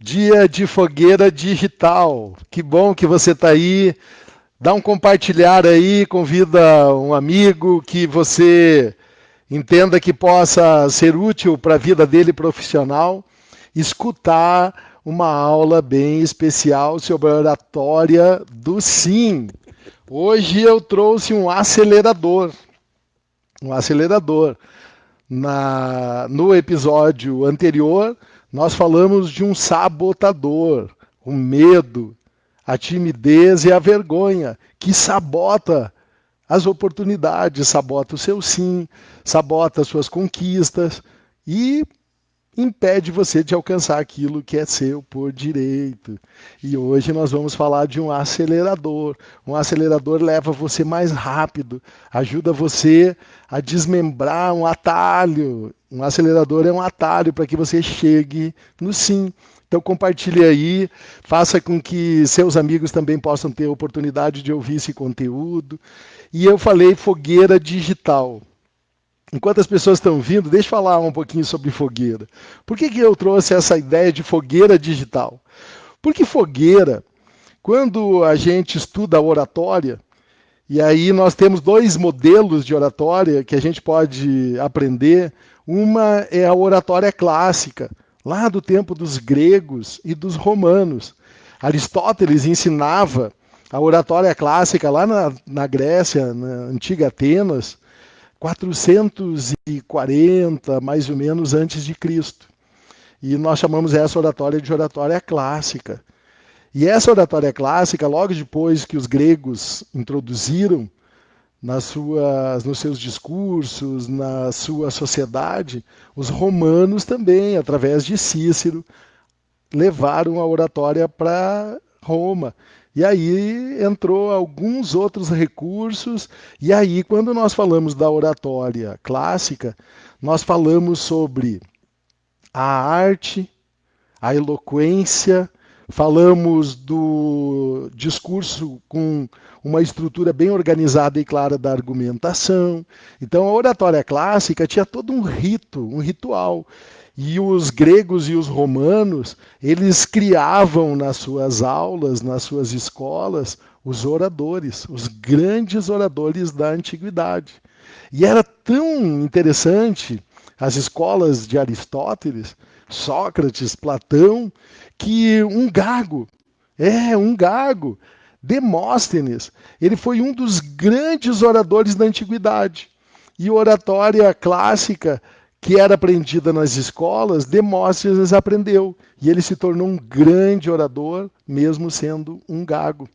Dia de fogueira digital. Que bom que você está aí. Dá um compartilhar aí, convida um amigo que você entenda que possa ser útil para a vida dele profissional, escutar uma aula bem especial sobre a oratória do sim. Hoje eu trouxe um acelerador. Um acelerador. No episódio anterior, nós falamos de um sabotador, o medo, a timidez e a vergonha, que sabota as oportunidades, sabota o seu sim, sabota as suas conquistas e impede você de alcançar aquilo que é seu por direito. E hoje nós vamos falar de um acelerador. Um acelerador leva você mais rápido, ajuda você a desmembrar um atalho. Um acelerador é um atalho para que você chegue no sim. Então compartilhe aí, faça com que seus amigos também possam ter a oportunidade de ouvir esse conteúdo. E eu falei fogueira digital. Enquanto as pessoas estão vindo, deixa eu falar um pouquinho sobre fogueira. Por que eu trouxe essa ideia de fogueira digital? Porque fogueira, quando a gente estuda a oratória, e aí nós temos dois modelos de oratória que a gente pode aprender. Uma é a oratória clássica, lá do tempo dos gregos e dos romanos. Aristóteles ensinava a oratória clássica lá na Grécia, na antiga Atenas, 440, mais ou menos, antes de Cristo. E nós chamamos essa oratória de oratória clássica. E essa oratória clássica, logo depois que os gregos introduziram nos seus discursos, na sua sociedade, os romanos também, através de Cícero, levaram a oratória para Roma. E aí entrou alguns outros recursos, e aí quando nós falamos da oratória clássica, nós falamos sobre a arte, a eloquência, falamos do discurso com uma estrutura bem organizada e clara da argumentação. Então a oratória clássica tinha todo um rito, um ritual. E os gregos e os romanos, eles criavam nas suas aulas, nas suas escolas, os oradores, os grandes oradores da antiguidade. E era tão interessante as escolas de Aristóteles, Sócrates, Platão, que um gago, Demóstenes, ele foi um dos grandes oradores da antiguidade. E oratória clássica, que era aprendida nas escolas, Demóstenes aprendeu. E ele se tornou um grande orador, mesmo sendo um gago.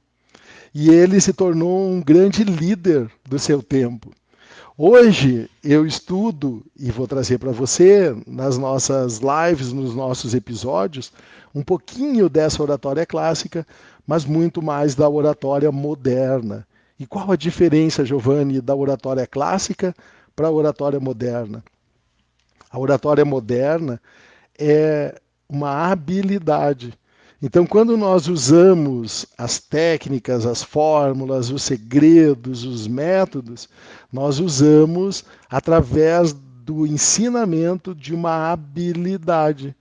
E ele se tornou um grande líder do seu tempo. Hoje eu estudo e vou trazer para você, nas nossas lives, nos nossos episódios, um pouquinho dessa oratória clássica, mas muito mais da oratória moderna. E qual a diferença, Giovanni, da oratória clássica para a oratória moderna? A oratória moderna é uma habilidade. Então, quando nós usamos as técnicas, as fórmulas, os segredos, os métodos, nós usamos através do ensinamento de uma habilidade.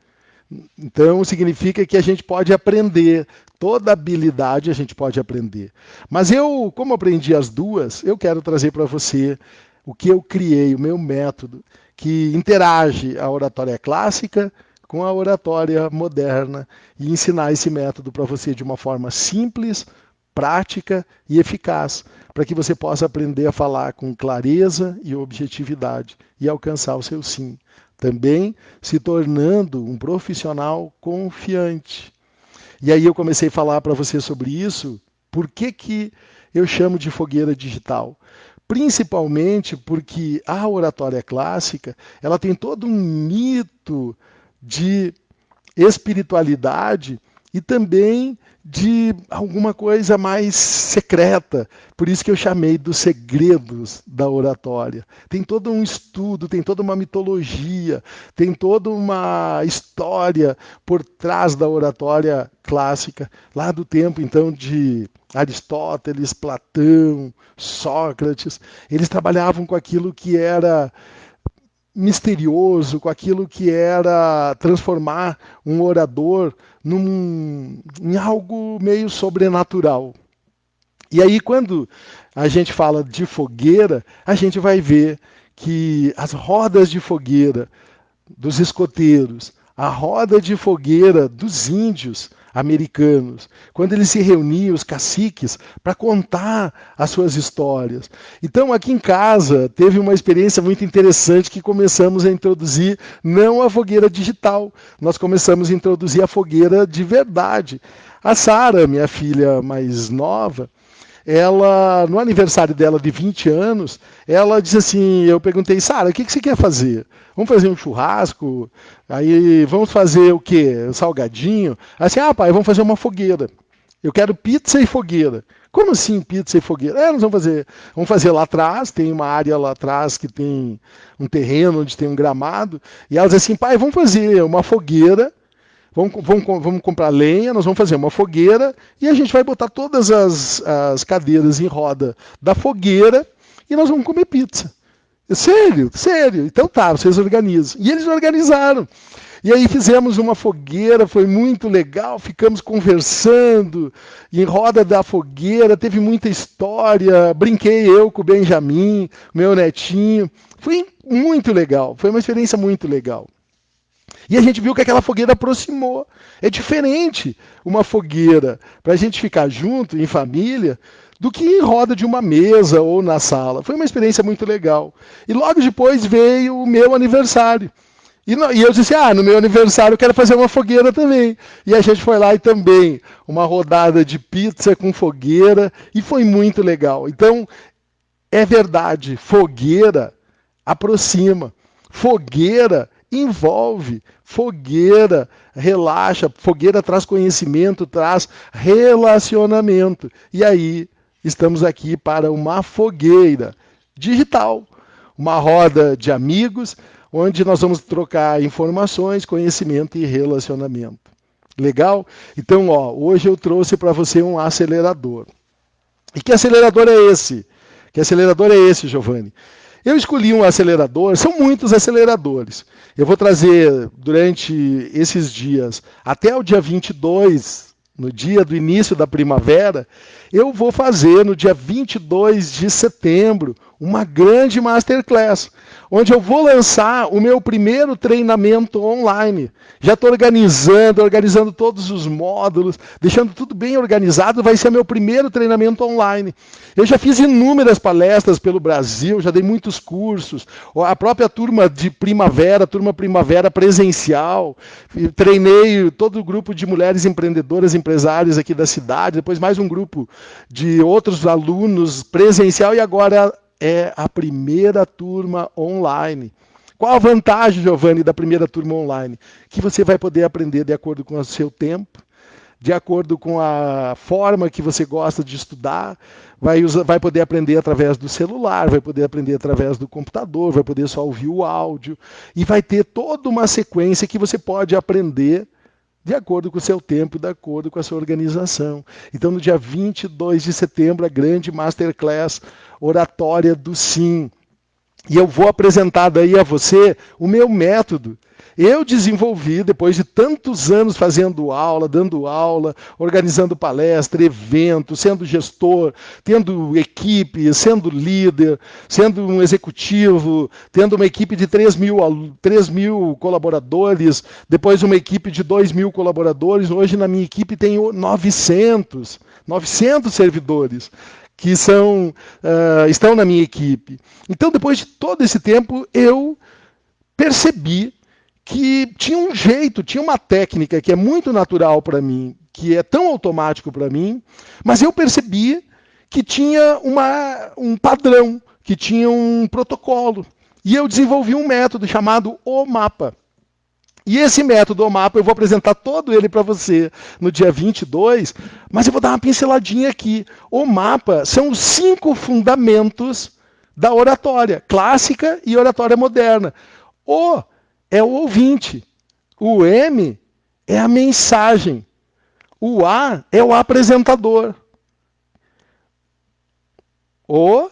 Então, significa que a gente pode aprender. Toda habilidade a gente pode aprender. Mas eu, como aprendi as duas, eu quero trazer para você o que eu criei, o meu método, que interage a oratória clássica com a oratória moderna e ensinar esse método para você de uma forma simples, prática e eficaz, para que você possa aprender a falar com clareza e objetividade e alcançar o seu sim. Também se tornando um profissional confiante. E aí eu comecei a falar para você sobre isso. Por que eu chamo de fogueira digital? Principalmente porque a oratória clássica, ela tem todo um mito de espiritualidade e também de alguma coisa mais secreta. Por isso que eu chamei dos segredos da oratória. Tem todo um estudo, tem toda uma mitologia, tem toda uma história por trás da oratória clássica, lá do tempo então de Aristóteles, Platão, Sócrates. Eles trabalhavam com aquilo que era misterioso, com aquilo que era transformar um orador em algo meio sobrenatural. E aí, quando a gente fala de fogueira, a gente vai ver que as rodas de fogueira dos escoteiros, a roda de fogueira dos índios americanos, quando eles se reuniam, os caciques, para contar as suas histórias. Então, aqui em casa, teve uma experiência muito interessante que começamos a introduzir não a fogueira digital, nós começamos a introduzir a fogueira de verdade. A Sara, minha filha mais nova, ela, no aniversário dela de 20 anos, ela disse assim, eu perguntei, Sara, o que você quer fazer? Vamos fazer um churrasco? Aí vamos fazer o quê? Salgadinho? Assim, pai, vamos fazer uma fogueira. Eu quero pizza e fogueira. Como assim pizza e fogueira? Nós vamos fazer lá atrás, tem uma área lá atrás que tem um terreno onde tem um gramado, e ela diz assim, pai, vamos fazer uma fogueira. Vamos comprar lenha, nós vamos fazer uma fogueira e a gente vai botar todas as cadeiras em roda da fogueira e nós vamos comer pizza. Sério, sério. Então tá, vocês organizam. E eles organizaram. E aí fizemos uma fogueira, foi muito legal, ficamos conversando em roda da fogueira, teve muita história, brinquei eu com o Benjamin, meu netinho. Foi muito legal, foi uma experiência muito legal. E a gente viu que aquela fogueira aproximou. É diferente uma fogueira para a gente ficar junto, em família, do que em roda de uma mesa ou na sala. Foi uma experiência muito legal. E logo depois veio o meu aniversário. E eu disse, no meu aniversário eu quero fazer uma fogueira também. E a gente foi lá e também, uma rodada de pizza com fogueira, e foi muito legal. Então, é verdade, fogueira aproxima. Fogueira envolve, fogueira relaxa, fogueira traz conhecimento, traz relacionamento. E aí, estamos aqui para uma fogueira digital, uma roda de amigos, onde nós vamos trocar informações, conhecimento e relacionamento. Legal? Então, hoje eu trouxe para você um acelerador. E que acelerador é esse? Que acelerador é esse, Giovanni? Eu escolhi um acelerador, são muitos aceleradores. Eu vou trazer durante esses dias, até o dia 22, no dia do início da primavera, eu vou fazer no dia 22 de setembro uma grande masterclass, onde eu vou lançar o meu primeiro treinamento online. Já estou organizando todos os módulos, deixando tudo bem organizado, vai ser meu primeiro treinamento online. Eu já fiz inúmeras palestras pelo Brasil, já dei muitos cursos, a própria turma de primavera, turma primavera presencial, treinei todo o grupo de mulheres empreendedoras, empresárias aqui da cidade, depois mais um grupo de outros alunos presencial e agora é a primeira turma online. Qual a vantagem, Giovanni, da primeira turma online? Que você vai poder aprender de acordo com o seu tempo, de acordo com a forma que você gosta de estudar, vai poder aprender através do celular, vai poder aprender através do computador, vai poder só ouvir o áudio, e vai ter toda uma sequência que você pode aprender de acordo com o seu tempo, de acordo com a sua organização. Então, no dia 22 de setembro, a grande Masterclass Oratória do Sim. E eu vou apresentar daí a você o meu método. Eu desenvolvi, depois de tantos anos fazendo aula, dando aula, organizando palestra, evento, sendo gestor, tendo equipe, sendo líder, sendo um executivo, tendo uma equipe de 3 mil colaboradores, depois uma equipe de 2 mil colaboradores. Hoje na minha equipe tem 900 servidores que estão na minha equipe. Então, depois de todo esse tempo, eu percebi que tinha um jeito, tinha uma técnica que é muito natural para mim, que é tão automático para mim, mas eu percebi que tinha um padrão, que tinha um protocolo. E eu desenvolvi um método chamado O Mapa. E esse método O Mapa, eu vou apresentar todo ele para você no dia 22, mas eu vou dar uma pinceladinha aqui. O Mapa são os 5 fundamentos da oratória clássica e oratória moderna. O é o ouvinte, o M é a mensagem, o A é o apresentador, o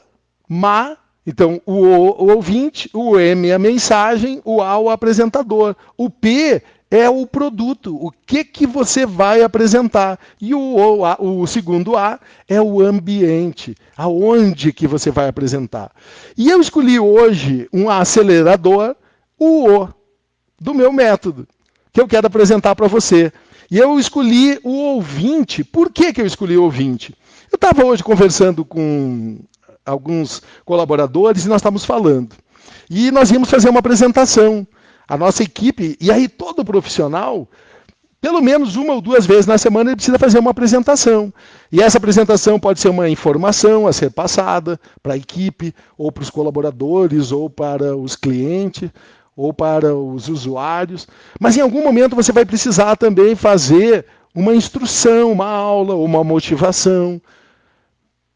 Ma Então, o ouvinte, o M é a mensagem, o A o apresentador. O P é o produto, o que você vai apresentar. E o segundo A é o ambiente, aonde que você vai apresentar. E eu escolhi hoje um acelerador, o O, do meu método, que eu quero apresentar para você. E eu escolhi o ouvinte. Por que eu escolhi o ouvinte? Eu estava hoje conversando com alguns colaboradores e nós estávamos falando. E nós íamos fazer uma apresentação. A nossa equipe, e aí todo profissional, pelo menos uma ou duas vezes na semana, ele precisa fazer uma apresentação. E essa apresentação pode ser uma informação a ser passada para a equipe, ou para os colaboradores, ou para os clientes, ou para os usuários. Mas em algum momento você vai precisar também fazer uma instrução, uma aula, ou uma motivação.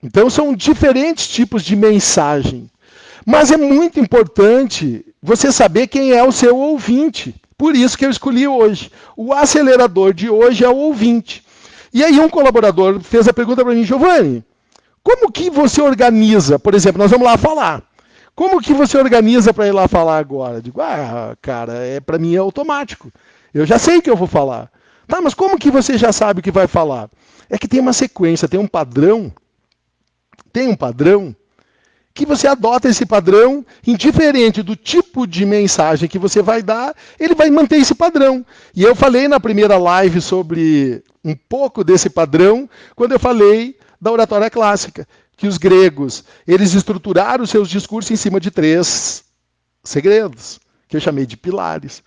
Então são diferentes tipos de mensagem. Mas é muito importante você saber quem é o seu ouvinte. Por isso que eu escolhi hoje. O acelerador de hoje é o ouvinte. E aí um colaborador fez a pergunta para mim, Giovanni, como que você organiza? Por exemplo, nós vamos lá falar. Como que você organiza para ir lá falar agora? Eu digo, cara, para mim é automático. Eu já sei o que eu vou falar. Tá, mas como que você já sabe o que vai falar? É que tem uma sequência, tem um padrão que você adota esse padrão, indiferente do tipo de mensagem que você vai dar, ele vai manter esse padrão. E eu falei na primeira live sobre um pouco desse padrão, quando eu falei da oratória clássica, que os gregos, eles estruturaram os seus discursos em cima de 3 segredos, que eu chamei de pilares.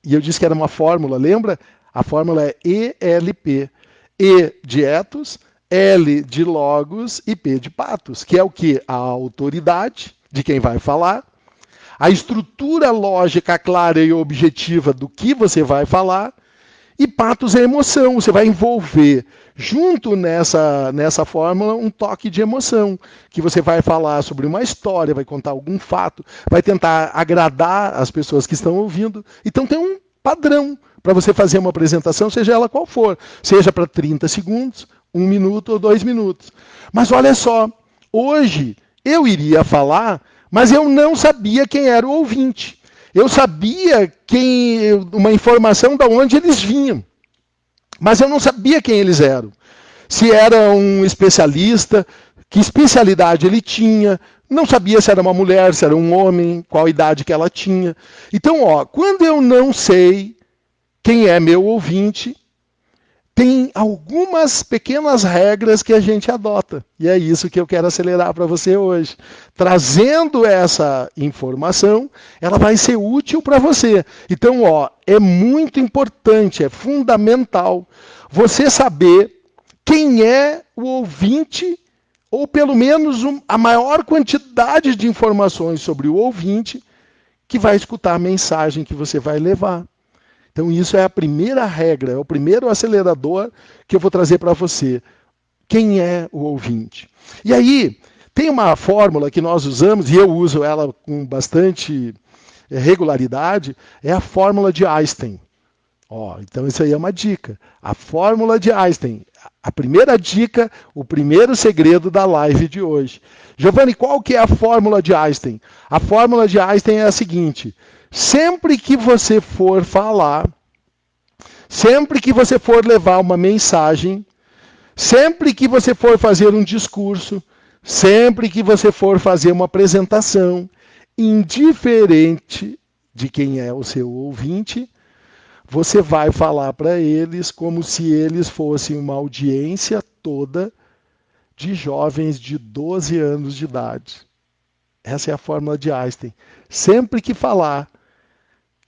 E eu disse que era uma fórmula, lembra? A fórmula é ELP. E de ethos, L de logos e P de patos, que é o que? A autoridade de quem vai falar, a estrutura lógica clara e objetiva do que você vai falar, e patos é emoção, você vai envolver junto nessa fórmula um toque de emoção, que você vai falar sobre uma história, vai contar algum fato, vai tentar agradar as pessoas que estão ouvindo. Então tem um padrão para você fazer uma apresentação, seja ela qual for, seja para 30 segundos, 1 minuto ou 2 minutos. Mas olha só, hoje eu iria falar, mas eu não sabia quem era o ouvinte. Eu sabia uma informação de onde eles vinham, mas eu não sabia quem eles eram. Se era um especialista, que especialidade ele tinha, não sabia se era uma mulher, se era um homem, qual idade que ela tinha. Então, quando eu não sei quem é meu ouvinte, tem algumas pequenas regras que a gente adota. E é isso que eu quero acelerar para você hoje. Trazendo essa informação, ela vai ser útil para você. Então, é muito importante, é fundamental você saber quem é o ouvinte, ou pelo menos a maior quantidade de informações sobre o ouvinte que vai escutar a mensagem que você vai levar. Então isso é a primeira regra, é o primeiro acelerador que eu vou trazer para você. Quem é o ouvinte? E aí, tem uma fórmula que nós usamos, e eu uso ela com bastante regularidade, é a fórmula de Einstein. Então isso aí é uma dica. A fórmula de Einstein. A primeira dica, o primeiro segredo da live de hoje. Giovanni, qual que é a fórmula de Einstein? A fórmula de Einstein é a seguinte: sempre que você for falar, sempre que você for levar uma mensagem, sempre que você for fazer um discurso, sempre que você for fazer uma apresentação, indiferente de quem é o seu ouvinte, você vai falar para eles como se eles fossem uma audiência toda de jovens de 12 anos de idade. Essa é a fórmula de Einstein. Sempre que falar,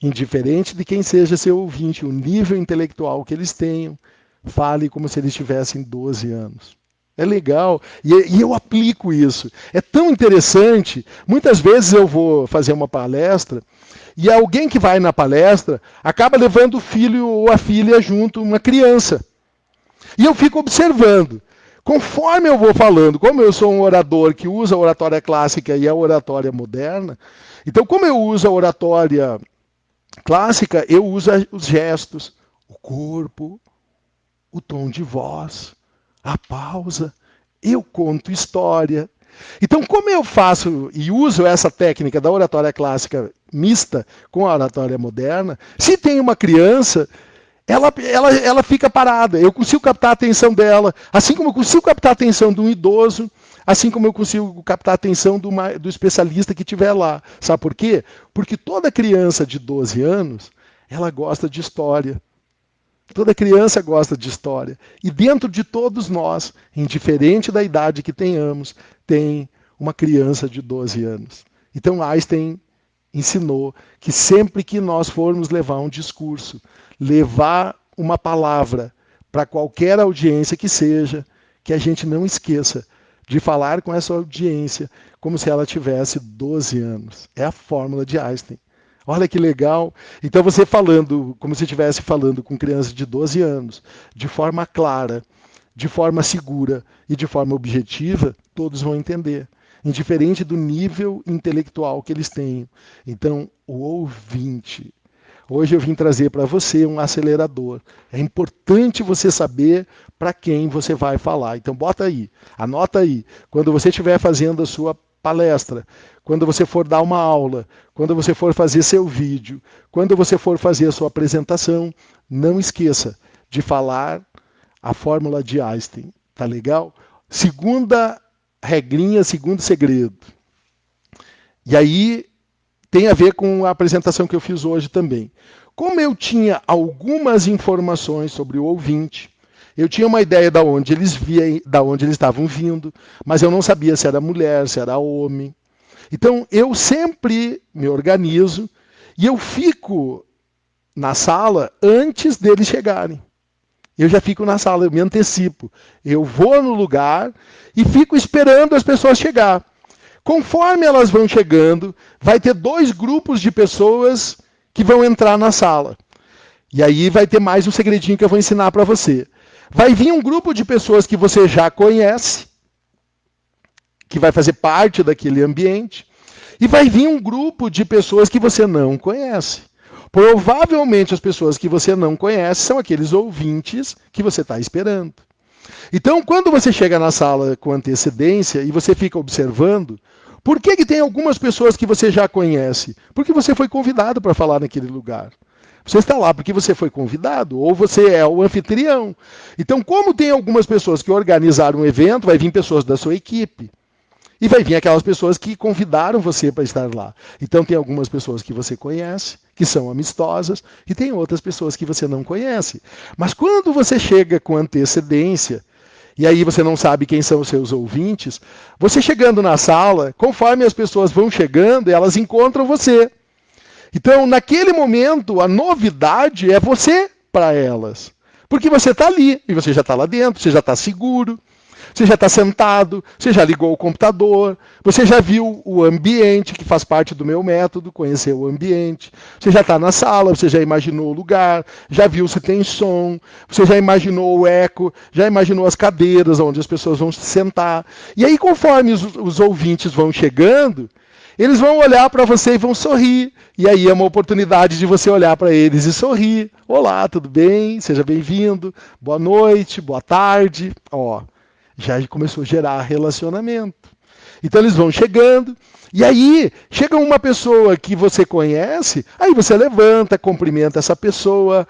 indiferente de quem seja seu ouvinte, o nível intelectual que eles tenham, fale como se eles tivessem 12 anos. É legal, e eu aplico isso. É tão interessante, muitas vezes eu vou fazer uma palestra, e alguém que vai na palestra acaba levando o filho ou a filha junto, uma criança. E eu fico observando. Conforme eu vou falando, como eu sou um orador que usa a oratória clássica e a oratória moderna, então como eu uso a oratória clássica, eu uso os gestos, o corpo, o tom de voz, a pausa, eu conto história, Então, como eu faço e uso essa técnica da oratória clássica mista com a oratória moderna, se tem uma criança, ela fica parada. Eu consigo captar a atenção dela, assim como eu consigo captar a atenção de um idoso, assim como eu consigo captar a atenção do especialista que estiver lá. Sabe por quê? Porque toda criança de 12 anos, ela gosta de história. Toda criança gosta de história. E dentro de todos nós, indiferente da idade que tenhamos, tem uma criança de 12 anos. Então Einstein ensinou que sempre que nós formos levar um discurso, levar uma palavra para qualquer audiência que seja, que a gente não esqueça de falar com essa audiência como se ela tivesse 12 anos. É a fórmula de Einstein. Olha que legal. Então você falando, como se estivesse falando com crianças de 12 anos, de forma clara, de forma segura e de forma objetiva, todos vão entender, indiferente do nível intelectual que eles tenham. Então, o ouvinte. Hoje eu vim trazer para você um acelerador. É importante você saber para quem você vai falar. Então bota aí, anota aí. Quando você estiver fazendo a sua palestra, quando você for dar uma aula, quando você for fazer seu vídeo, quando você for fazer a sua apresentação, não esqueça de falar a fórmula de Einstein. Tá legal? Segunda regrinha, segundo segredo. E aí tem a ver com a apresentação que eu fiz hoje também. Como eu tinha algumas informações sobre o ouvinte, eu tinha uma ideia de onde eles estavam vindo, mas eu não sabia se era mulher, se era homem. Então, eu sempre me organizo e eu fico na sala antes deles chegarem. Eu já fico na sala, eu me antecipo. Eu vou no lugar e fico esperando as pessoas chegar. Conforme elas vão chegando, vai ter 2 grupos de pessoas que vão entrar na sala. E aí vai ter mais um segredinho que eu vou ensinar para você. Vai vir um grupo de pessoas que você já conhece, que vai fazer parte daquele ambiente, e vai vir um grupo de pessoas que você não conhece. Provavelmente as pessoas que você não conhece são aqueles ouvintes que você está esperando. Então, quando você chega na sala com antecedência e você fica observando, por que tem algumas pessoas que você já conhece? Porque você foi convidado para falar naquele lugar. Você está lá porque você foi convidado, ou você é o anfitrião. Então, como tem algumas pessoas que organizaram um evento, vai vir pessoas da sua equipe. E vai vir aquelas pessoas que convidaram você para estar lá. Então, tem algumas pessoas que você conhece, que são amistosas, e tem outras pessoas que você não conhece. Mas quando você chega com antecedência, e aí você não sabe quem são os seus ouvintes, você chegando na sala, conforme as pessoas vão chegando, elas encontram você. Então, naquele momento, a novidade é você para elas. Porque você está ali, e você já está lá dentro, você já está seguro, você já está sentado, você já ligou o computador, você já viu o ambiente, que faz parte do meu método, conhecer o ambiente. Você já está na sala, você já imaginou o lugar, já viu se tem som, você já imaginou o eco, já imaginou as cadeiras onde as pessoas vão se sentar. E aí, conforme os ouvintes vão chegando, eles vão olhar para você e vão sorrir. E aí é uma oportunidade de você olhar para eles e sorrir. Olá, tudo bem? Seja bem-vindo. Boa noite, boa tarde. Ó, já começou a gerar relacionamento. Então eles vão chegando. E aí, chega uma pessoa que você conhece, aí você levanta, cumprimenta essa pessoa,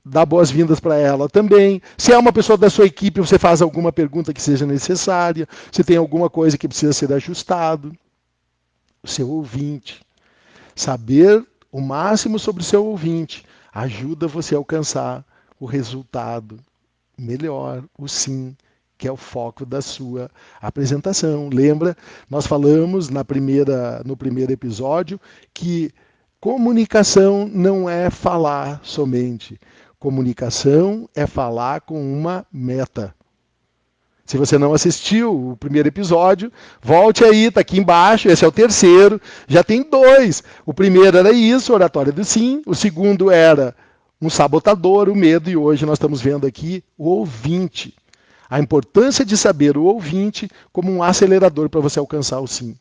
dá boas-vindas para ela também. Se é uma pessoa da sua equipe, você faz alguma pergunta que seja necessária. Se tem alguma coisa que precisa ser ajustado. O seu ouvinte. Saber o máximo sobre o seu ouvinte ajuda você a alcançar o resultado melhor, o sim, que é o foco da sua apresentação. Lembra? Nós falamos no primeiro episódio que comunicação não é falar somente. Comunicação é falar com uma meta. Se você não assistiu o primeiro episódio, volte aí, está aqui embaixo, esse é o terceiro, já tem 2. O primeiro era isso, oratória do sim, o segundo era um sabotador, o medo, e hoje nós estamos vendo aqui o ouvinte. A importância de saber o ouvinte como um acelerador para você alcançar o sim.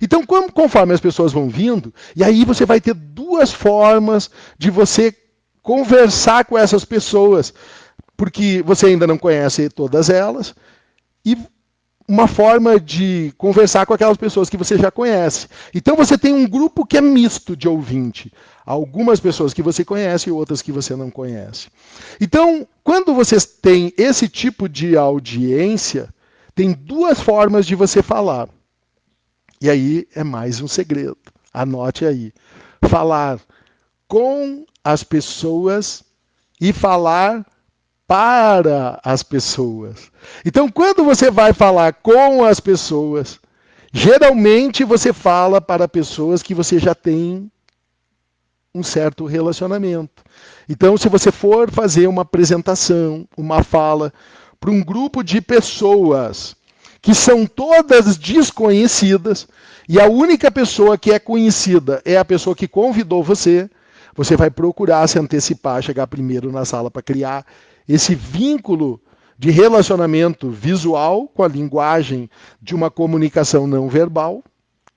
Então, conforme as pessoas vão vindo, e aí você vai ter 2 formas de você conversar com essas pessoas, porque você ainda não conhece todas elas, e uma forma de conversar com aquelas pessoas que você já conhece. Então você tem um grupo que é misto de ouvinte. Algumas pessoas que você conhece e outras que você não conhece. Então, quando você tem esse tipo de audiência, tem duas formas de você falar. E aí é mais um segredo. Anote aí. Falar com as pessoas e falar para as pessoas. Então, quando você vai falar com as pessoas, geralmente você fala para pessoas que você já tem um certo relacionamento. Então, se você for fazer uma apresentação, uma fala para um grupo de pessoas que são todas desconhecidas, e a única pessoa que é conhecida é a pessoa que convidou você, você vai procurar se antecipar, chegar primeiro na sala para criar esse vínculo de relacionamento visual com a linguagem de uma comunicação não verbal,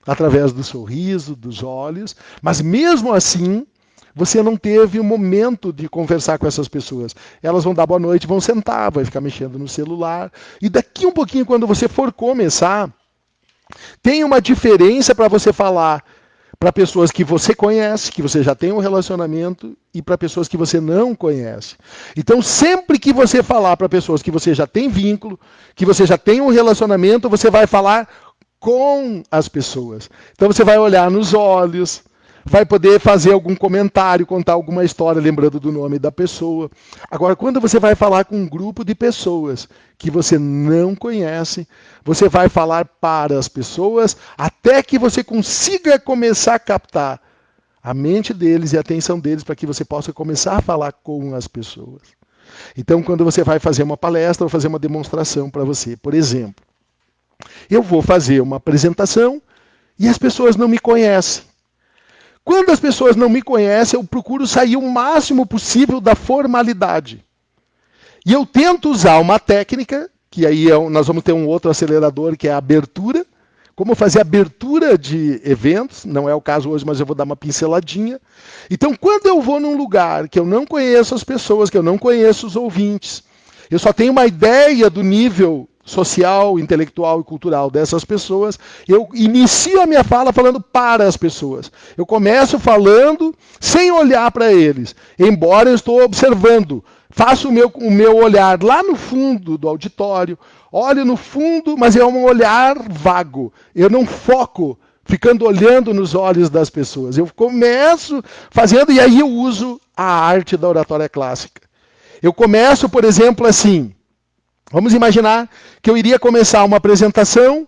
através do sorriso, dos olhos, mas mesmo assim, você não teve um momento de conversar com essas pessoas. Elas vão dar boa noite, vão sentar, vai ficar mexendo no celular. E daqui um pouquinho, quando você for começar, tem uma diferença para você falar para pessoas que você conhece, que você já tem um relacionamento, e para pessoas que você não conhece. Então, sempre que você falar para pessoas que você já tem vínculo, que você já tem um relacionamento, você vai falar com as pessoas. Então, você vai olhar nos olhos, vai poder fazer algum comentário, contar alguma história, lembrando do nome da pessoa. Agora, quando você vai falar com um grupo de pessoas que você não conhece, você vai falar para as pessoas até que você consiga começar a captar a mente deles e a atenção deles para que você possa começar a falar com as pessoas. Então, quando você vai fazer uma palestra ou fazer uma demonstração para você, por exemplo, eu vou fazer uma apresentação e as pessoas não me conhecem. Quando as pessoas não me conhecem, eu procuro sair o máximo possível da formalidade. E eu tento usar uma técnica, que aí nós vamos ter um outro acelerador, que é a abertura. Como fazer abertura de eventos, não é o caso hoje, mas eu vou dar uma pinceladinha. Então, quando eu vou num lugar que eu não conheço as pessoas, que eu não conheço os ouvintes, eu só tenho uma ideia do nível social, intelectual e cultural dessas pessoas, eu inicio a minha fala falando para as pessoas. Eu começo falando sem olhar para eles, embora eu estou observando. Faço o meu olhar lá no fundo do auditório, olho no fundo, mas é um olhar vago. Eu não foco ficando olhando nos olhos das pessoas. Eu começo fazendo, e aí eu uso a arte da oratória clássica. Eu começo, por exemplo, assim. Vamos imaginar que eu iria começar uma apresentação,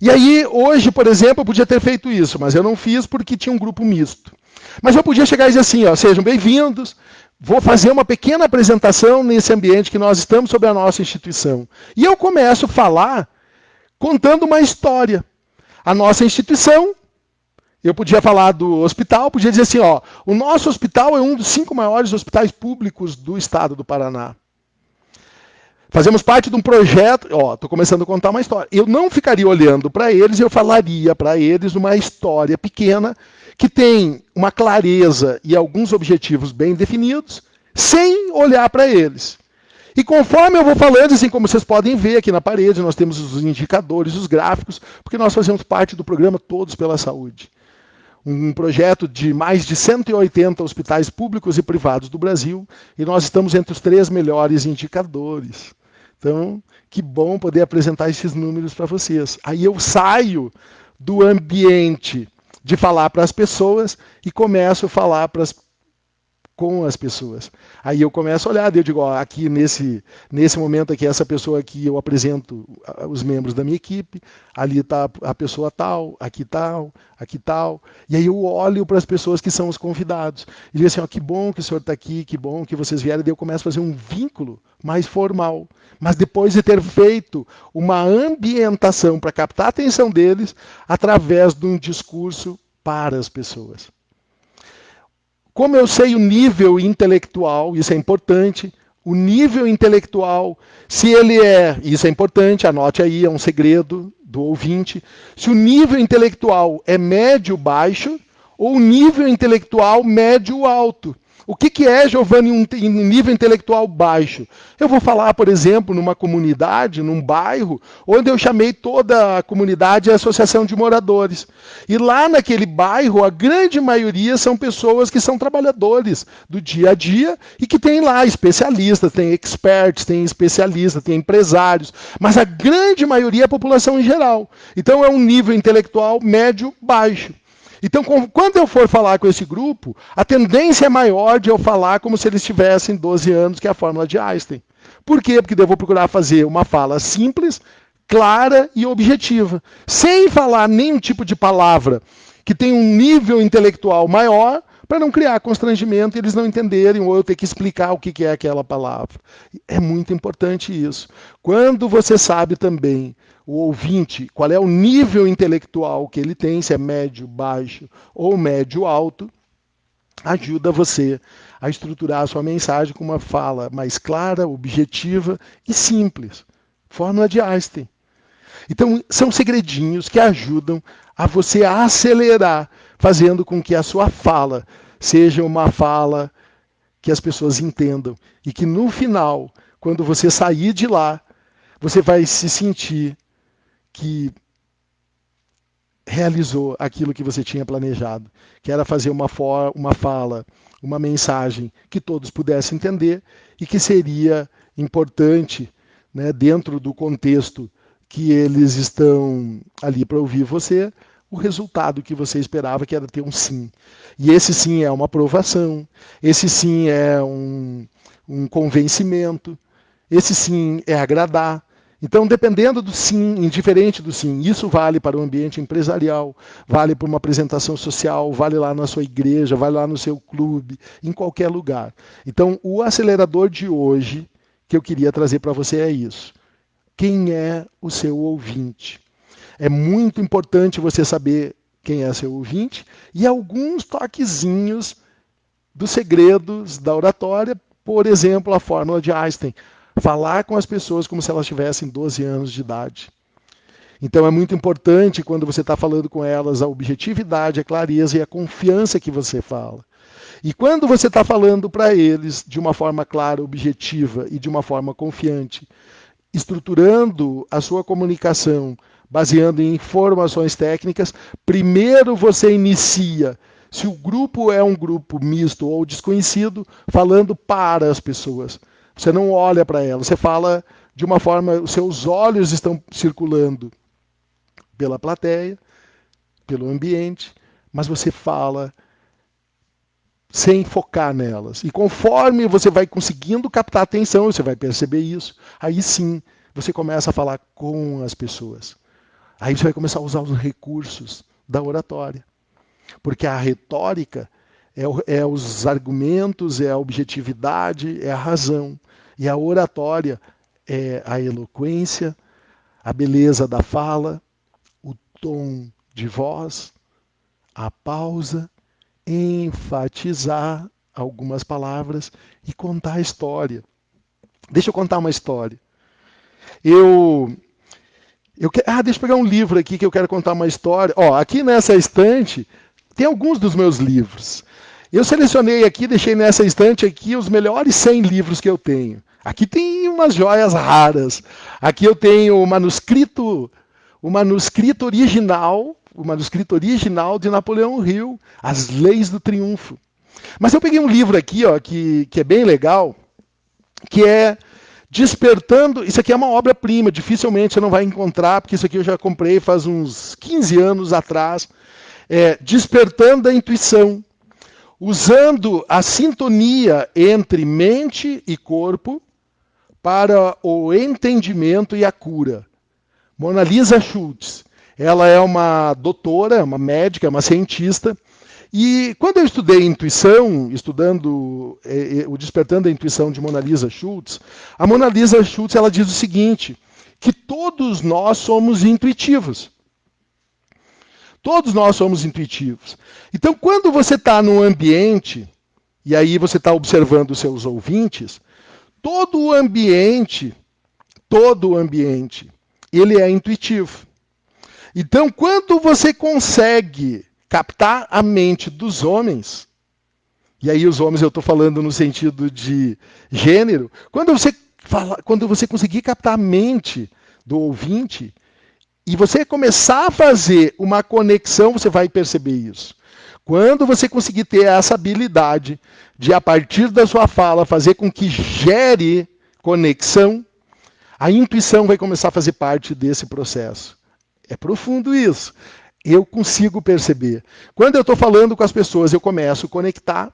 e aí hoje, por exemplo, eu podia ter feito isso, mas eu não fiz porque tinha um grupo misto. Mas eu podia chegar e dizer assim, ó, sejam bem-vindos, vou fazer uma pequena apresentação nesse ambiente que nós estamos sobre a nossa instituição. E eu começo a falar contando uma história. A nossa instituição, eu podia falar do hospital, podia dizer assim, ó, o nosso hospital é um dos 5 maiores hospitais públicos do estado do Paraná. Fazemos parte de um projeto, estou começando a contar uma história. Eu não ficaria olhando para eles, eu falaria para eles uma história pequena que tem uma clareza e alguns objetivos bem definidos, sem olhar para eles. E conforme eu vou falando, assim como vocês podem ver aqui na parede, nós temos os indicadores, os gráficos, porque nós fazemos parte do programa Todos pela Saúde. Um projeto de mais de 180 hospitais públicos e privados do Brasil, e nós estamos entre os 3 melhores indicadores. Então, que bom poder apresentar esses números para vocês. Aí eu saio do ambiente de falar para as pessoas e começo a falar com as pessoas. Aí eu começo a olhar, eu digo, ó, aqui nesse momento aqui, essa pessoa aqui, eu apresento os membros da minha equipe, ali está a pessoa tal, aqui tal, aqui tal. E aí eu olho para as pessoas que são os convidados. E digo assim, ó, que bom que o senhor está aqui, que bom que vocês vieram. E daí eu começo a fazer um vínculo mais formal. Mas depois de ter feito uma ambientação para captar a atenção deles, através de um discurso para as pessoas. Como eu sei o nível intelectual, isso é importante, o nível intelectual, se ele isso é importante, anote aí, é um segredo do ouvinte, se o nível intelectual é médio-baixo ou nível intelectual médio-alto. O que é, Giovanni, um nível intelectual baixo? Eu vou falar, por exemplo, numa comunidade, num bairro, onde eu chamei toda a comunidade a associação de moradores. E lá naquele bairro, a grande maioria são pessoas que são trabalhadores do dia a dia e que tem lá especialistas, tem experts, tem especialistas, tem empresários, mas a grande maioria é a população em geral. Então é um nível intelectual médio-baixo. Então, quando eu for falar com esse grupo, a tendência é maior de eu falar como se eles tivessem 12 anos, que é a fórmula de Einstein. Por quê? Porque eu vou procurar fazer uma fala simples, clara e objetiva, sem falar nenhum tipo de palavra que tem um nível intelectual maior, para não criar constrangimento e eles não entenderem, ou eu ter que explicar o que é aquela palavra. É muito importante isso. Quando você sabe também, o ouvinte, qual é o nível intelectual que ele tem, se é médio, baixo ou médio alto, ajuda você a estruturar a sua mensagem com uma fala mais clara, objetiva e simples. Fórmula de Einstein. Então, são segredinhos que ajudam a você a acelerar, fazendo com que a sua fala seja uma fala que as pessoas entendam. E que no final, quando você sair de lá, você vai se sentir que realizou aquilo que você tinha planejado, que era fazer uma fala, uma mensagem que todos pudessem entender e que seria importante, né, dentro do contexto que eles estão ali para ouvir você, o resultado que você esperava, que era ter um sim. E esse sim é uma aprovação, esse sim é um convencimento, esse sim é agradar. Então, dependendo do sim, indiferente do sim, isso vale para o ambiente empresarial, vale para uma apresentação social, vale lá na sua igreja, vale lá no seu clube, em qualquer lugar. Então, o acelerador de hoje que eu queria trazer para você é isso. Quem é o seu ouvinte? É muito importante você saber quem é seu ouvinte e alguns toquezinhos dos segredos da oratória, por exemplo, a fórmula de Einstein. Falar com as pessoas como se elas tivessem 12 anos de idade. Então é muito importante, quando você está falando com elas, a objetividade, a clareza e a confiança que você fala. E quando você está falando para eles de uma forma clara, objetiva e de uma forma confiante, estruturando a sua comunicação, baseando em informações técnicas, primeiro você inicia, se o grupo é um grupo misto ou desconhecido, falando para as pessoas. Você não olha para ela, você fala de uma forma, os seus olhos estão circulando pela plateia, pelo ambiente, mas você fala sem focar nelas. E conforme você vai conseguindo captar a atenção, você vai perceber isso, aí sim você começa a falar com as pessoas. Aí você vai começar a usar os recursos da oratória. Porque a retórica é os argumentos, é a objetividade, é a razão. E a oratória é a eloquência, a beleza da fala, o tom de voz, a pausa, enfatizar algumas palavras e contar a história. Deixa eu contar uma história. Deixa eu pegar um livro aqui que eu quero contar uma história. Aqui nessa estante tem alguns dos meus livros. Eu selecionei aqui, deixei nessa estante aqui os melhores 100 livros que eu tenho. Aqui tem umas joias raras. Aqui eu tenho o manuscrito original de Napoleão Hill, As Leis do Triunfo. Mas eu peguei um livro aqui, que é bem legal, que é Despertando. Isso aqui é uma obra-prima, dificilmente você não vai encontrar, porque isso aqui eu já comprei faz uns 15 anos atrás. Despertando a Intuição, usando a sintonia entre mente e corpo para o entendimento e a cura. Mona Lisa Schultz. Ela é uma doutora, uma médica, uma cientista. E quando eu estudei intuição, estudando o Despertando a Intuição de Mona Lisa Schultz, a Mona Lisa Schultz ela diz o seguinte, que todos nós somos intuitivos. Todos nós somos intuitivos. Então, quando você está num ambiente, e aí você está observando os seus ouvintes, todo o ambiente, ele é intuitivo. Então, quando você consegue captar a mente dos homens, e aí os homens eu estou falando no sentido de gênero, quando você conseguir captar a mente do ouvinte e você começar a fazer uma conexão, você vai perceber isso. Quando você conseguir ter essa habilidade de, a partir da sua fala, fazer com que gere conexão, a intuição vai começar a fazer parte desse processo. É profundo isso. Eu consigo perceber. Quando eu estou falando com as pessoas, eu começo a conectar.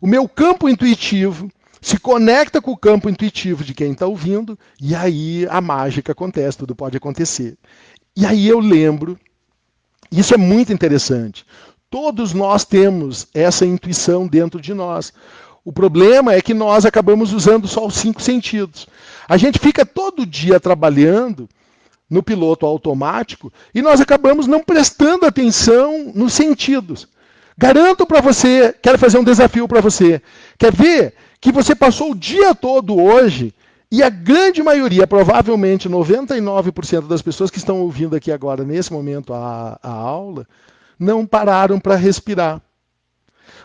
O meu campo intuitivo se conecta com o campo intuitivo de quem está ouvindo, e aí a mágica acontece, tudo pode acontecer. E aí eu lembro, isso é muito interessante, todos nós temos essa intuição dentro de nós. O problema é que nós acabamos usando só os 5 sentidos. A gente fica todo dia trabalhando no piloto automático e nós acabamos não prestando atenção nos sentidos. Garanto para você, quero fazer um desafio para você. Quer ver que você passou o dia todo hoje e a grande maioria, provavelmente 99% das pessoas que estão ouvindo aqui agora, nesse momento, a aula, não pararam para respirar.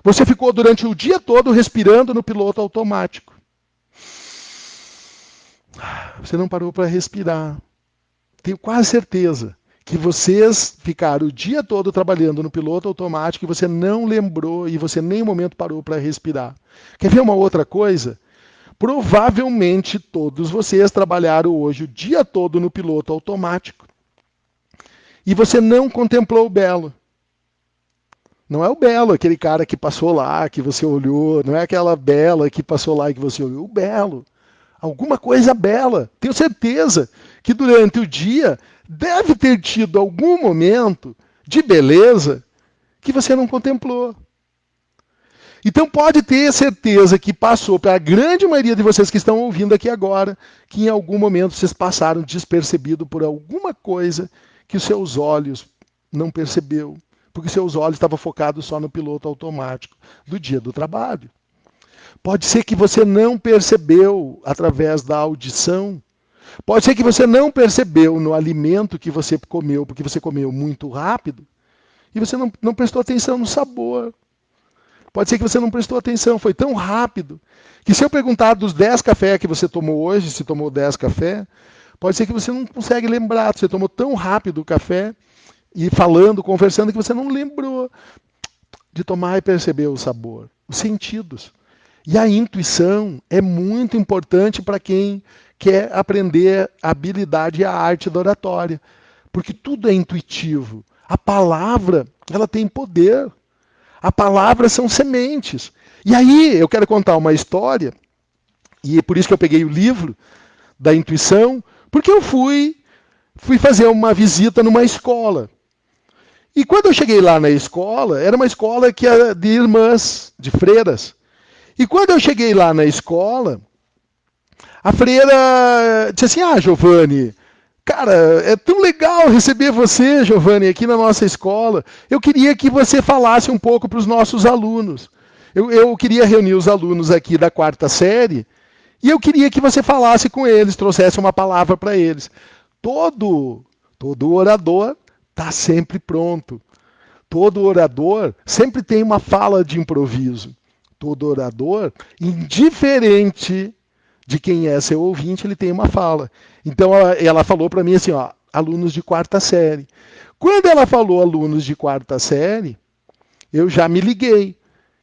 Você ficou durante o dia todo respirando no piloto automático. Você não parou para respirar. Tenho quase certeza que vocês ficaram o dia todo trabalhando no piloto automático e você não lembrou e você nem um momento parou para respirar. Quer ver uma outra coisa? Provavelmente todos vocês trabalharam hoje o dia todo no piloto automático e você não contemplou o belo. Não é o belo, aquele cara que passou lá, que você olhou, não é aquela bela que passou lá e que você olhou, o belo. Alguma coisa bela. Tenho certeza que durante o dia deve ter tido algum momento de beleza que você não contemplou. Então pode ter certeza que passou para a grande maioria de vocês que estão ouvindo aqui agora, que em algum momento vocês passaram despercebido por alguma coisa que os seus olhos não percebeu, porque seus olhos estavam focados só no piloto automático do dia do trabalho. Pode ser que você não percebeu através da audição. Pode ser que você não percebeu no alimento que você comeu, porque você comeu muito rápido, e você não prestou atenção no sabor. Pode ser que você não prestou atenção, foi tão rápido, que se eu perguntar dos 10 cafés que você tomou hoje, se tomou 10 cafés, pode ser que você não consegue lembrar, você tomou tão rápido o café, e falando, conversando, que você não lembrou de tomar e perceber o sabor, os sentidos. E a intuição é muito importante para quem quer aprender a habilidade e a arte da oratória. Porque tudo é intuitivo. A palavra, ela tem poder. A palavra são sementes. E aí, eu quero contar uma história, e é por isso que eu peguei o livro da intuição, porque eu fui fazer uma visita numa escola. E quando eu cheguei lá na escola, era uma escola que era de irmãs, de freiras. E quando eu cheguei lá na escola, a freira disse assim, Giovanni, cara, é tão legal receber você, Giovanni, aqui na nossa escola. Eu queria que você falasse um pouco para os nossos alunos. Eu queria reunir os alunos aqui da 4ª série e eu queria que você falasse com eles, trouxesse uma palavra para eles. Todo orador está sempre pronto. Todo orador sempre tem uma fala de improviso. Todo orador, indiferente de quem é seu ouvinte, ele tem uma fala. Então ela falou para mim assim, alunos de 4ª série. Quando ela falou alunos de 4ª série, eu já me liguei.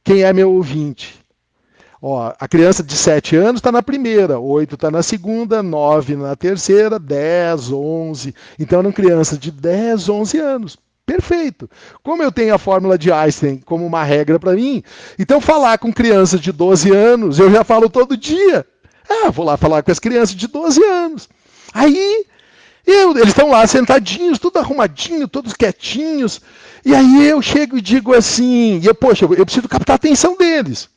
Quem é meu ouvinte? A criança de 7 anos está na primeira, 8 está na segunda, 9 na terceira, 10, 11. Então eram crianças de 10, 11 anos. Perfeito. Como eu tenho a fórmula de Einstein como uma regra para mim, então falar com crianças de 12 anos, eu já falo todo dia. Vou lá falar com as crianças de 12 anos. Aí, eles estão lá sentadinhos, tudo arrumadinho, todos quietinhos. E aí eu chego e digo assim, eu preciso captar a atenção deles.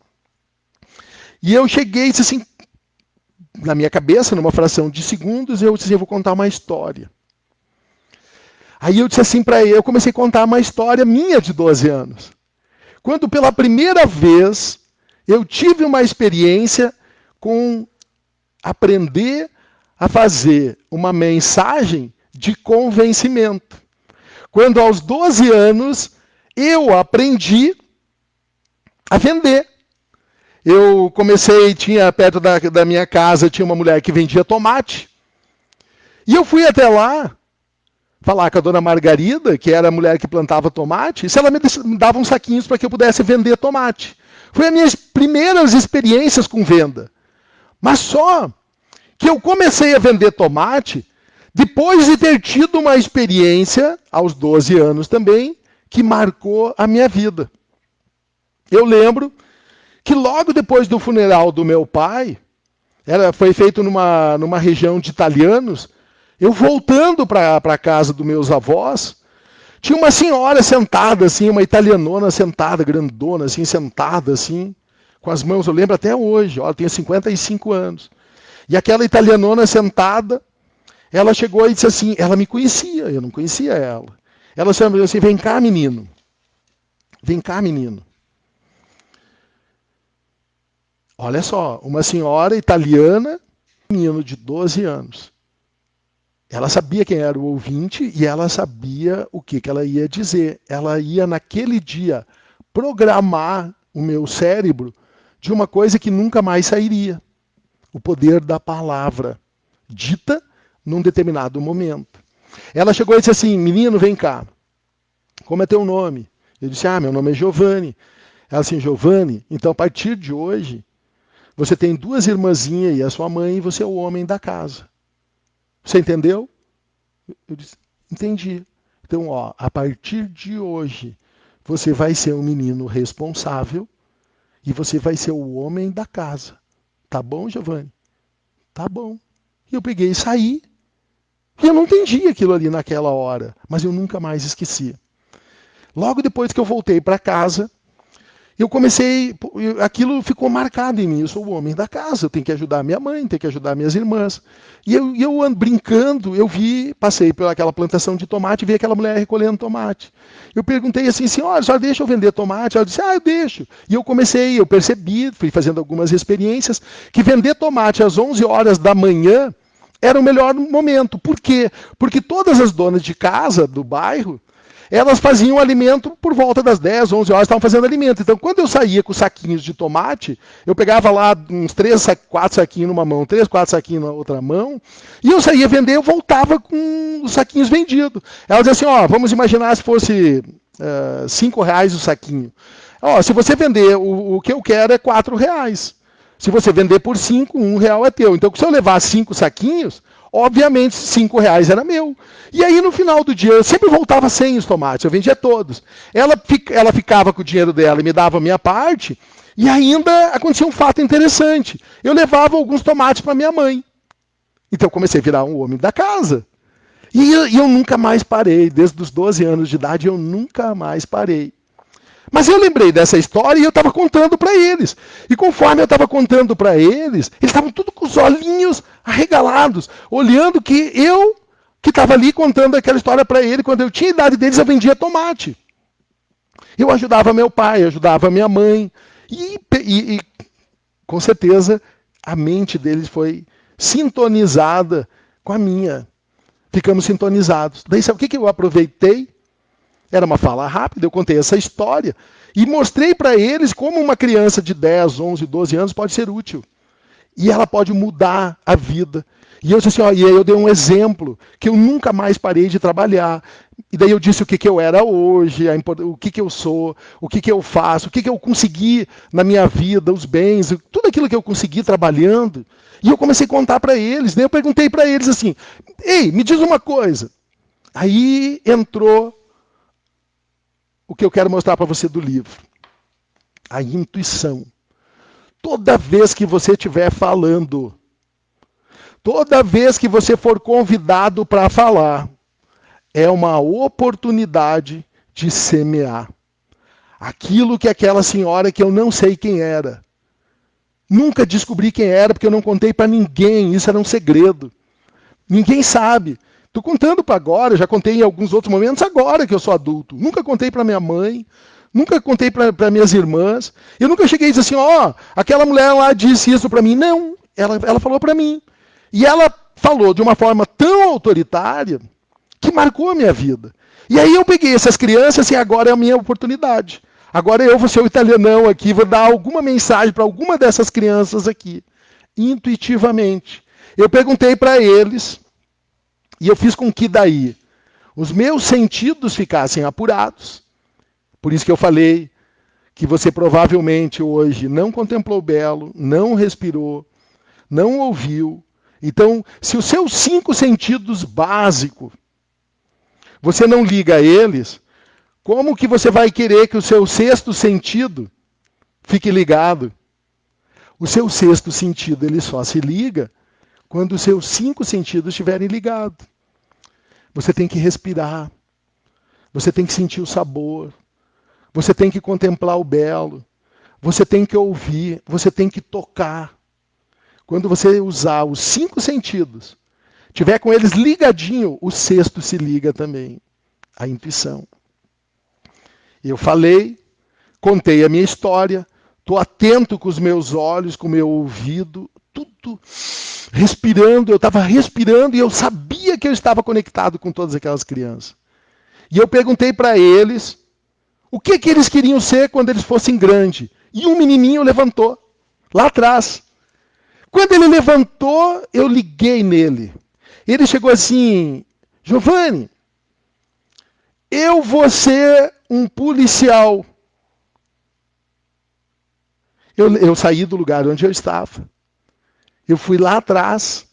E eu cheguei e disse assim, na minha cabeça, numa fração de segundos, eu disse assim, eu vou contar uma história. Aí eu disse assim para ele, eu comecei a contar uma história minha de 12 anos. Quando pela primeira vez eu tive uma experiência com aprender a fazer uma mensagem de convencimento. Quando aos 12 anos eu aprendi a vender. Eu comecei, tinha perto da minha casa, tinha uma mulher que vendia tomate. E eu fui até lá falar com a dona Margarida, que era a mulher que plantava tomate, e se ela me dava uns saquinhos para que eu pudesse vender tomate. Foi as minhas primeiras experiências com venda. Mas só que eu comecei a vender tomate depois de ter tido uma experiência, aos 12 anos também, que marcou a minha vida. Eu lembro que logo depois do funeral do meu pai, foi feito numa região de italianos, eu voltando para a casa dos meus avós, tinha uma senhora sentada, assim, uma italianona sentada, grandona, assim, sentada, assim, com as mãos, eu lembro até hoje, ela tem 55 anos. E aquela italianona sentada, ela chegou e disse assim, ela me conhecia, eu não conhecia ela. Ela chamou assim, vem cá, menino. Vem cá, menino. Olha só, uma senhora italiana, menino de 12 anos. Ela sabia quem era o ouvinte e ela sabia o que ela ia dizer. Ela ia, naquele dia, programar o meu cérebro de uma coisa que nunca mais sairia. O poder da palavra, dita num determinado momento. Ela chegou e disse assim, menino, vem cá. Como é teu nome? Eu disse, meu nome é Giovanni. Ela assim, Giovanni, então a partir de hoje, você tem 2 irmãzinhas e a sua mãe e você é o homem da casa. Você entendeu? Eu disse, entendi. Então, a partir de hoje, você vai ser um menino responsável e você vai ser o homem da casa. Tá bom, Giovanni? Tá bom. E eu peguei e saí. E eu não entendi aquilo ali naquela hora, mas eu nunca mais esqueci. Logo depois que eu voltei para casa, eu comecei, aquilo ficou marcado em mim, eu sou o homem da casa, eu tenho que ajudar minha mãe, tenho que ajudar minhas irmãs. E eu brincando, passei pelaquela plantação de tomate e vi aquela mulher recolhendo tomate. Eu perguntei assim, senhora, só deixa eu vender tomate? Ela disse, eu deixo. E eu percebi, fui fazendo algumas experiências, que vender tomate às 11 horas da manhã era o melhor momento. Por quê? Porque todas as donas de casa do bairro, elas faziam alimento por volta das 10, 11 horas, estavam fazendo alimento. Então, quando eu saía com saquinhos de tomate, eu pegava lá uns 4 saquinhos numa mão, 3, 4 saquinhos na outra mão, e eu saía vender, eu voltava com os saquinhos vendidos. Ela dizia assim, vamos imaginar se fosse R$5 o saquinho. Se você vender, o que eu quero é R$4. Se você vender por 5, R$1 é teu. Então, se eu levar 5 saquinhos, obviamente, R$5 era meu. E aí, no final do dia, eu sempre voltava sem os tomates, eu vendia todos. Ela ficava com o dinheiro dela e me dava a minha parte, e ainda acontecia um fato interessante. Eu levava alguns tomates para minha mãe. Então, eu comecei a virar um homem da casa. E eu nunca mais parei. Desde os 12 anos de idade, eu nunca mais parei. Mas eu lembrei dessa história e eu estava contando para eles. E conforme eu estava contando para eles, eles estavam tudo com os olhinhos arregalados, olhando que eu, que estava ali contando aquela história para ele, quando eu tinha a idade deles, eu vendia tomate. Eu ajudava meu pai, ajudava minha mãe. E com certeza, a mente deles foi sintonizada com a minha. Ficamos sintonizados. Daí, sabe o que eu aproveitei? Era uma fala rápida, eu contei essa história e mostrei para eles como uma criança de 10, 11, 12 anos pode ser útil. E ela pode mudar a vida. E eu disse assim, e aí eu dei um exemplo, que eu nunca mais parei de trabalhar. E daí eu disse o que eu era hoje, o que eu sou, o que eu faço, o que eu consegui na minha vida, os bens, tudo aquilo que eu consegui trabalhando. E eu comecei a contar para eles. Daí eu perguntei para eles assim, ei, me diz uma coisa. Aí entrou o que eu quero mostrar para você do livro. A intuição. Toda vez que você estiver falando, toda vez que você for convidado para falar, é uma oportunidade de semear. Aquilo que aquela senhora que eu não sei quem era. Nunca descobri quem era porque eu não contei para ninguém, isso era um segredo. Ninguém sabe. Estou contando para agora, já contei em alguns outros momentos agora que eu sou adulto. Nunca contei para minha mãe, nunca contei para minhas irmãs. Eu nunca cheguei e disse assim, aquela mulher lá disse isso para mim. Não, ela falou para mim. E ela falou de uma forma tão autoritária que marcou a minha vida. E aí eu peguei essas crianças e agora é a minha oportunidade. Agora eu vou ser o italianão aqui, vou dar alguma mensagem para alguma dessas crianças aqui, intuitivamente. Eu perguntei para eles, e eu fiz com que daí os meus sentidos ficassem apurados. Por isso que eu falei que você provavelmente hoje não contemplou o belo, não respirou, não ouviu. Então, se os seus 5 sentidos básicos, você não liga a eles, como que você vai querer que o seu 6º sentido fique ligado? O seu 6º sentido ele só se liga quando os seus 5 sentidos estiverem ligados. Você tem que respirar, você tem que sentir o sabor, você tem que contemplar o belo, você tem que ouvir, você tem que tocar. Quando você usar os 5 sentidos, tiver com eles ligadinho, o 6º se liga também, a intuição. Eu falei, contei a minha história, estou atento com os meus olhos, com o meu ouvido, tudo respirando. Eu estava respirando e eu sabia que eu estava conectado com todas aquelas crianças. E eu perguntei para eles o que eles queriam ser quando eles fossem grandes. E um menininho levantou, lá atrás. Quando ele levantou, eu liguei nele. Ele chegou assim: Giovanni, eu vou ser um policial. Eu saí do lugar onde eu estava. Eu fui lá atrás,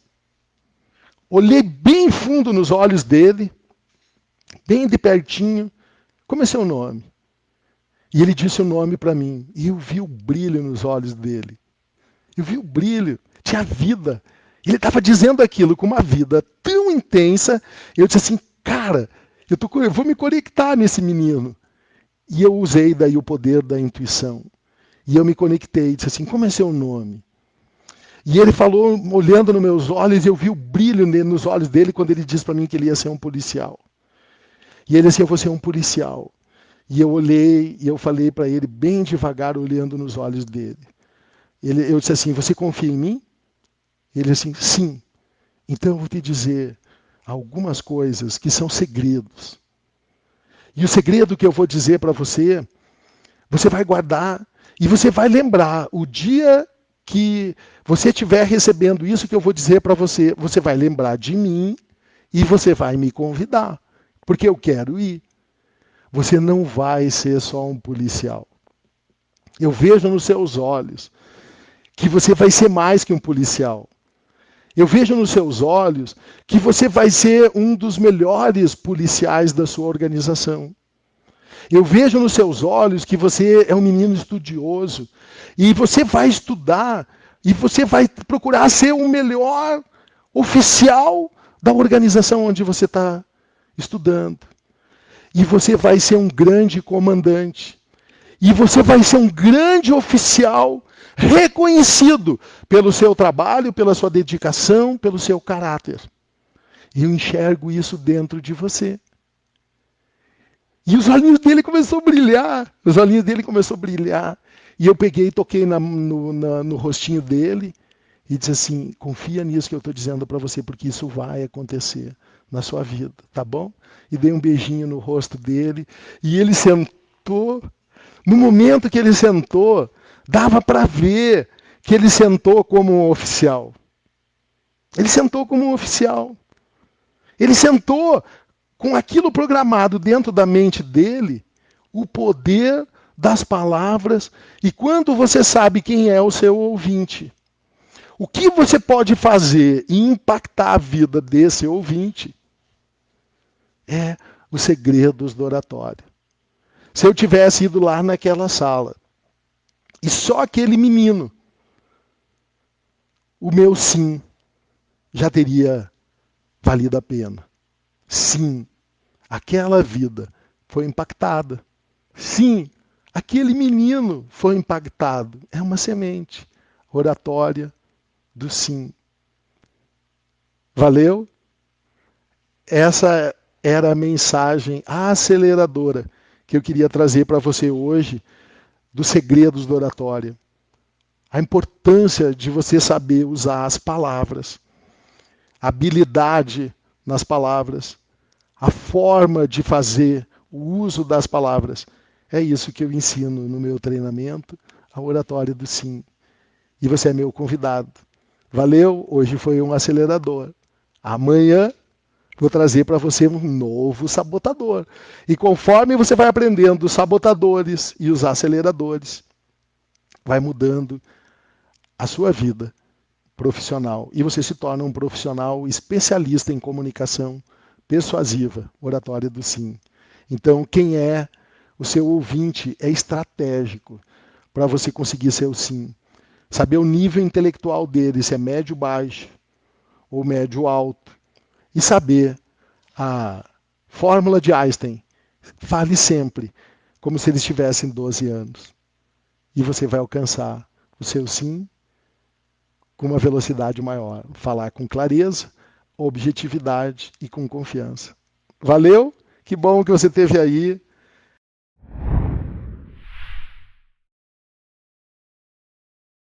olhei bem fundo nos olhos dele, bem de pertinho. Como é seu nome? E ele disse o nome para mim. E eu vi o brilho nos olhos dele. Eu vi o brilho, tinha vida. Ele estava dizendo aquilo com uma vida tão intensa. Eu disse assim, cara, eu vou me conectar nesse menino. E eu usei daí o poder da intuição. E eu me conectei, disse assim, como é seu nome? E ele falou, olhando nos meus olhos, eu vi o brilho nos olhos dele quando ele disse para mim que ele ia ser um policial. E ele disse, eu vou ser um policial. E eu olhei e eu falei para ele bem devagar, olhando nos olhos dele. Eu disse assim, você confia em mim? Ele disse assim, sim. Então eu vou te dizer algumas coisas que são segredos. E o segredo que eu vou dizer para você, você vai guardar e você vai lembrar. O dia que você estiver recebendo isso que eu vou dizer para você, você vai lembrar de mim e você vai me convidar. Porque eu quero ir. Você não vai ser só um policial. Eu vejo nos seus olhos que você vai ser mais que um policial. Eu vejo nos seus olhos que você vai ser um dos melhores policiais da sua organização. Eu vejo nos seus olhos que você é um menino estudioso. E você vai estudar e você vai procurar ser o melhor oficial da organização onde você está estudando. E você vai ser um grande comandante. E você vai ser um grande oficial reconhecido pelo seu trabalho, pela sua dedicação, pelo seu caráter. E eu enxergo isso dentro de você. E os olhinhos dele começaram a brilhar. Os olhinhos dele começaram a brilhar. E eu peguei e toquei no rostinho dele e disse assim, confia nisso que eu estou dizendo para você, porque isso vai acontecer na sua vida, tá bom? E dei um beijinho no rosto dele. E ele sentou. No momento que ele sentou, dava para ver que ele sentou como um oficial. Ele sentou como um oficial. Ele sentou com aquilo programado dentro da mente dele, o poder das palavras. E quando você sabe quem é o seu ouvinte, o que você pode fazer e impactar a vida desse ouvinte é os segredos do oratório. Se eu tivesse ido lá naquela sala, e só aquele menino, o meu sim já teria valido a pena. Sim, aquela vida foi impactada. Sim, aquele menino foi impactado. É uma semente oratória do sim. Valeu? Essa era a mensagem aceleradora que eu queria trazer para você hoje, dos segredos do oratório. A importância de você saber usar as palavras, a habilidade nas palavras, a forma de fazer o uso das palavras É isso que eu ensino no meu treinamento, a oratória do sim. E você é meu convidado. Valeu, hoje foi um acelerador. Amanhã vou trazer para você um novo sabotador. E conforme você vai aprendendo os sabotadores e os aceleradores, vai mudando a sua vida profissional. E você se torna um profissional especialista em comunicação persuasiva, oratória do sim. Então, quem é o seu ouvinte é estratégico para você conseguir seu sim. Saber o nível intelectual dele, se é médio baixo ou médio alto. E saber a fórmula de Einstein. Fale sempre como se eles tivessem 12 anos. E você vai alcançar o seu sim com uma velocidade maior. Falar com clareza, objetividade e com confiança. Valeu? Que bom que você esteve aí.